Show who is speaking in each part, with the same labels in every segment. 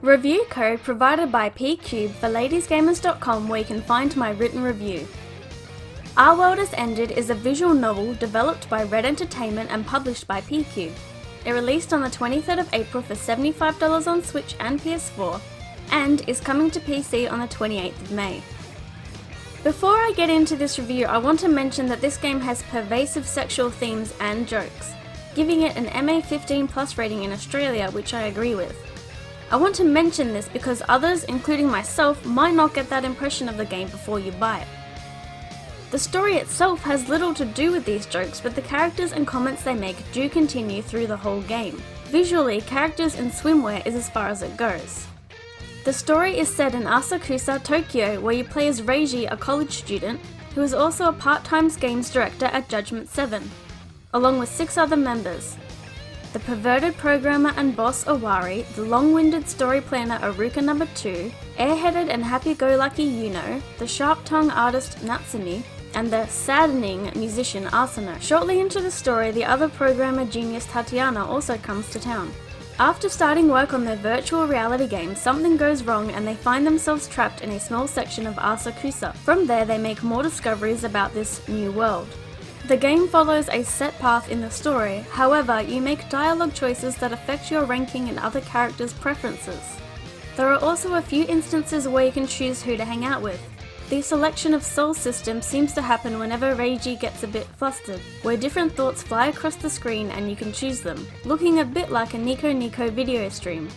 Speaker 1: Review code provided by Pqube for ladiesgamers.com, where you can find my written review. Our World Has Ended is a visual novel developed by Red Entertainment and published by Pqube. It released on the 23rd of April for $75 on Switch and PS4, and is coming to PC on the 28th of May. Before I get into this review, I want to mention that this game has pervasive sexual themes and jokes, giving it an MA 15+ rating in Australia, which I agree with. I want to mention this because others, including myself, might not get that impression of the game before you buy it. The story itself has little to do with these jokes, but the characters and comments they make do continue through the whole game. Visually, characters in swimwear is as far as it goes. The story is set in Asakusa, Tokyo, where you play as Reiji, a college student, who is also a part-time games director at Judgment 7, along with 6 other members. The perverted programmer and boss Owari, the long-winded story planner Aruka No. 2, airheaded and happy-go-lucky Yuno, the sharp-tongued artist Natsumi, and the saddening musician Asano. Shortly into the story, the other programmer genius Tatiana also comes to town. After starting work on their virtual reality game, something goes wrong and they find themselves trapped in a small section of Asakusa. From there, they make more discoveries about this new world. The game follows a set path in the story, however, you make dialogue choices that affect your ranking and other characters' preferences. There are also a few instances where you can choose who to hang out with. The selection of soul system seems to happen whenever Reiji gets a bit flustered, where different thoughts fly across the screen and you can choose them, looking a bit like a Nico Nico video stream.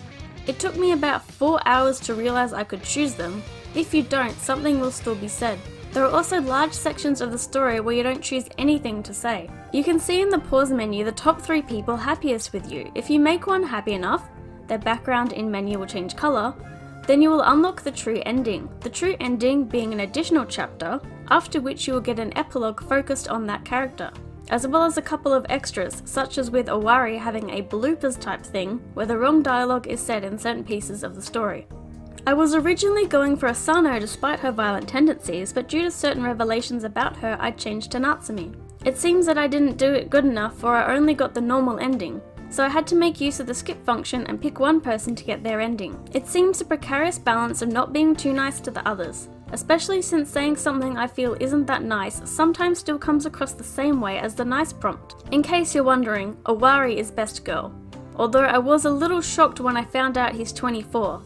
Speaker 1: It took me about 4 hours to realize I could choose them. If you don't, something will still be said. There are also large sections of the story where you don't choose anything to say. You can see in the pause menu the top 3 people happiest with you. If you make one happy enough, their background in menu will change colour, then you will unlock the true ending. The true ending being an additional chapter, after which you will get an epilogue focused on that character, as well as a couple of extras, such as with Owari having a bloopers type thing, where the wrong dialogue is said in certain pieces of the story. I was originally going for Asano despite her violent tendencies, but due to certain revelations about her, I changed to Natsumi. It seems that I didn't do it good enough, or I only got the normal ending, so I had to make use of the skip function and pick one person to get their ending. It seems a precarious balance of not being too nice to the others, especially since saying something I feel isn't that nice sometimes still comes across the same way as the nice prompt. In case you're wondering, Owari is best girl, although I was a little shocked when I found out he's 24.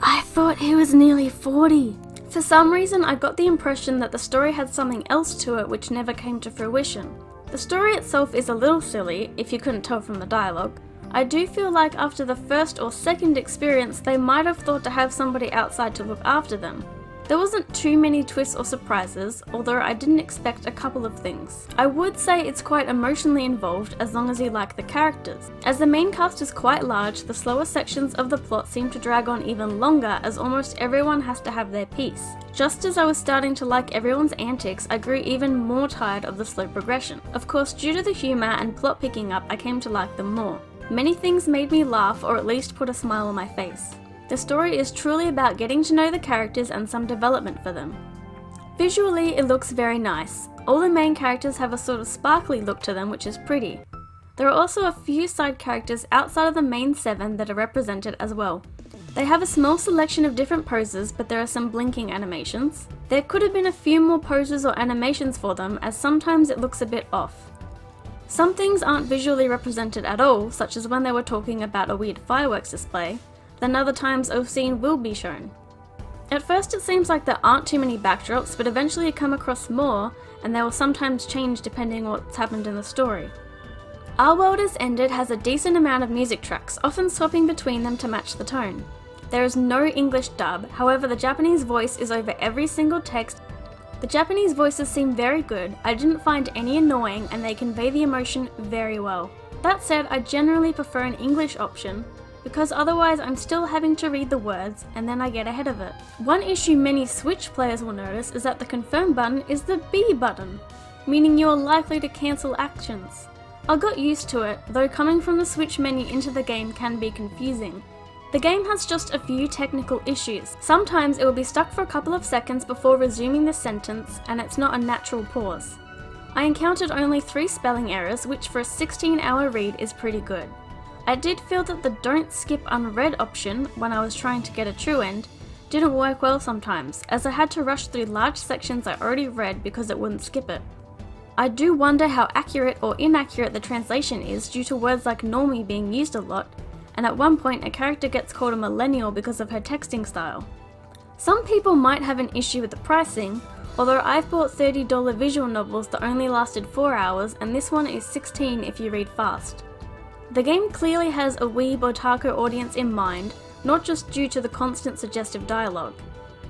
Speaker 1: I thought he was nearly 40. For some reason I got the impression that the story had something else to it which never came to fruition. The story itself is a little silly, if you couldn't tell from the dialogue. I do feel like after the first or second experience they might have thought to have somebody outside to look after them. There wasn't too many twists or surprises, although I didn't expect a couple of things. I would say it's quite emotionally involved as long as you like the characters. As the main cast is quite large, the slower sections of the plot seem to drag on even longer as almost everyone has to have their piece. Just as I was starting to like everyone's antics, I grew even more tired of the slow progression. Of course, due to the humour and plot picking up, I came to like them more. Many things made me laugh or at least put a smile on my face. The story is truly about getting to know the characters and some development for them. Visually, it looks very nice. All the main characters have a sort of sparkly look to them, which is pretty. There are also a few side characters outside of the main 7 that are represented as well. They have a small selection of different poses, but there are some blinking animations. There could have been a few more poses or animations for them, as sometimes it looks a bit off. Some things aren't visually represented at all, such as when they were talking about a weird fireworks display. Then other times a scene will be shown. At first it seems like there aren't too many backdrops, but eventually you come across more, and they will sometimes change depending on what's happened in the story. Our World Has Ended has a decent amount of music tracks, often swapping between them to match the tone. There is no English dub, however the Japanese voice is over every single text. The Japanese voices seem very good, I didn't find any annoying, and they convey the emotion very well. That said, I generally prefer an English option, because otherwise I'm still having to read the words and then I get ahead of it. One issue many Switch players will notice is that the confirm button is the B button, meaning you are likely to cancel actions. I got used to it, though coming from the Switch menu into the game can be confusing. The game has just a few technical issues. Sometimes it will be stuck for a couple of seconds before resuming the sentence, and it's not a natural pause. I encountered only 3 spelling errors, which for a 16-hour read is pretty good. I did feel that the don't skip unread option when I was trying to get a true end didn't work well sometimes, as I had to rush through large sections I already read because it wouldn't skip it. I do wonder how accurate or inaccurate the translation is due to words like normie being used a lot, and at one point a character gets called a millennial because of her texting style. Some people might have an issue with the pricing, although I've bought $30 visual novels that only lasted 4 hours, and this one is $16 if you read fast. The game clearly has a weeb otaku audience in mind, not just due to the constant suggestive dialogue.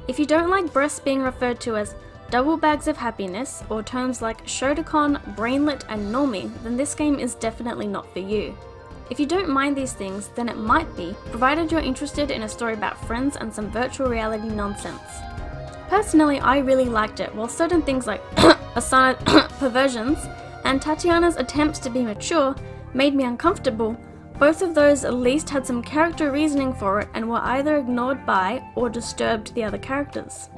Speaker 1: If you don't like breasts being referred to as double bags of happiness, or terms like Shotokan, brainlet, and normie, then this game is definitely not for you. If you don't mind these things, then it might be, provided you're interested in a story about friends and some virtual reality nonsense. Personally, I really liked it, while certain things like Asana's perversions and Tatiana's attempts to be mature made me uncomfortable. Both of those at least had some character reasoning for it and were either ignored by or disturbed the other characters.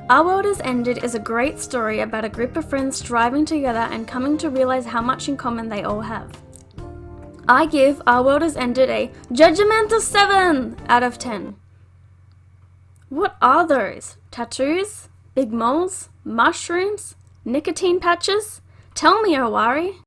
Speaker 1: Our World Is Ended is a great story about a group of friends striving together and coming to realize how much in common they all have. I give Our World Is Ended a judgmental 7 out of 10. What are those? Tattoos? Big moles? Mushrooms? Nicotine patches? Tell me, Owari.